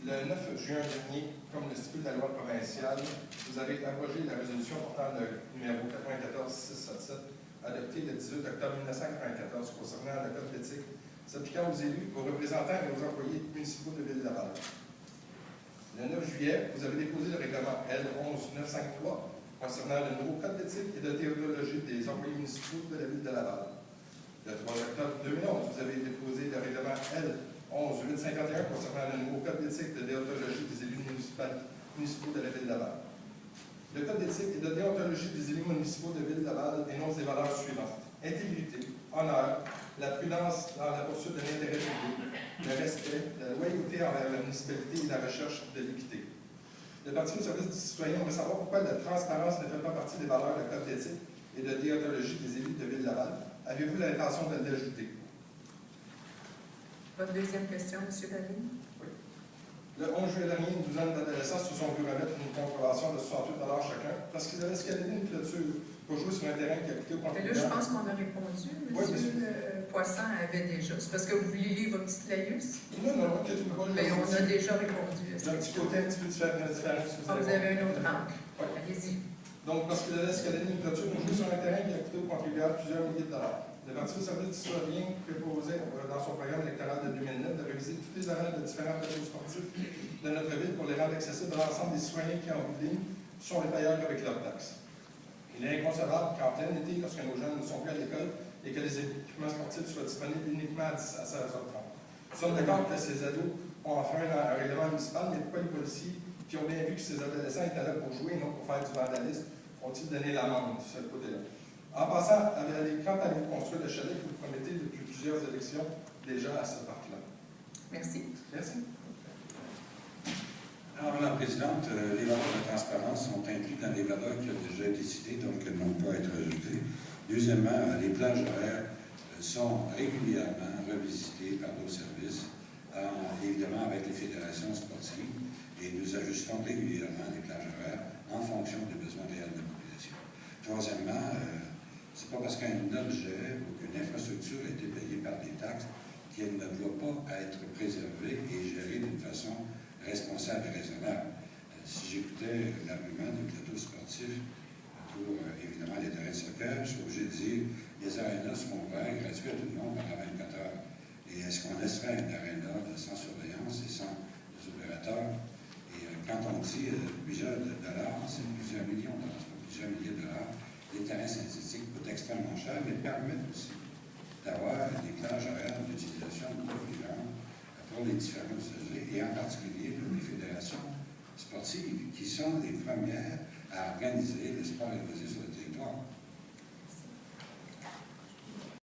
Le 9 juin dernier, comme le stipule la loi provinciale, vous avez abrogé la résolution portant le numéro 94-677, adoptée le 18 octobre 1994 concernant le code d'éthique s'appliquant aux élus, aux représentants et aux employés municipaux de Ville-Laval. Le 9 juillet, vous avez déposé le règlement L11953 concernant le nouveau code d'éthique et de déontologie des employés municipaux de la Ville de Laval. Le 3 octobre 2011, vous avez déposé le règlement L11851 concernant le nouveau code d'éthique et de déontologie des élus municipaux de la Ville de Laval. Le code d'éthique et de déontologie des élus municipaux de Ville de Laval énonce les valeurs suivantes: intégrité, honneur, la prudence dans la poursuite de l'intérêt public, le respect, la loyauté envers la municipalité et la recherche de l'équité. Le Parti du service du citoyen veut savoir pourquoi la transparence ne fait pas partie des valeurs du code d'éthique et de déontologie des élus de Ville-Laval. Avez-vous l'intention de l'ajouter? Votre deuxième question, M. David. Oui. Le 11 juillet dernier, une douzaine d'adolescents se sont vus remettre une contravention de 68 $ chacun parce qu'ils avaient escaladé une clôture pour jouer sur un terrain qui a coûté au contribuable. Là, je pense qu'on a répondu. M. Poisson avait déjà. C'est parce que vous vouliez lire votre petite laïus? Non, que tu me vois. Mais on a déjà répondu. C'est un petit côté un petit peu différent. Vous avez un autre angle. Oui. Allez-y. Donc, parce qu'il avait escaladé une clôture pour jouer sur un terrain qui a coûté au contribuable plusieurs milliers de dollars. Le Parti du service du citoyen proposait dans son programme électoral de 2009 de réviser toutes les arènes de différents plateaux sportifs de notre ville pour les rendre accessibles à l'ensemble des citoyens qui, en bout de ligne, sont les payeurs avec leurs taxes. Il est inconcevable qu'en plein été, lorsque nos jeunes ne sont plus à l'école et que les équipements sportifs soient disponibles uniquement à 16h30. Nous sommes d'accord que ces ados ont enfin un règlement municipal, mais pourquoi les policiers qui ont bien vu que ces adolescents étaient là pour jouer et non pour faire du vandalisme ont-ils donné l'amende de ce côté-là? En passant, quand allez-vous construire le chalet que vous promettez depuis plusieurs élections déjà à ce parc-là? Merci. Merci. Alors, Madame la Présidente, les valeurs de transparence sont incluses dans les valeurs qui ont déjà été citées, donc elles n'ont pas à être ajoutées. Deuxièmement, les plages horaires sont régulièrement revisitées par nos services, évidemment avec les fédérations sportives, et nous ajustons régulièrement les plages horaires en fonction des besoins réels de la population. Troisièmement, c'est pas parce qu'un objet ou qu'une infrastructure a été payée par des taxes qu'elle ne doit pas être préservée et gérée d'une façon responsable et raisonnable. Si j'écoutais l'argument du plateau sportif pour, évidemment, les terrains de soccer, je suis obligé de dire les arénas seront ouverts gratuits à tout le monde pendant 24 heures. Et est-ce qu'on laisserait un aréna sans surveillance et sans les opérateurs? Et quand on dit plusieurs dollars, c'est plusieurs millions de dollars, c'est pas plusieurs milliers de dollars. Les terrains synthétiques coûtent extrêmement cher, mais permettent aussi d'avoir des plages horaires d'utilisation beaucoup plus grandes pour les différents usagers, et en particulier pour les fédérations sportives, qui sont les premières à organiser le sport et loisirs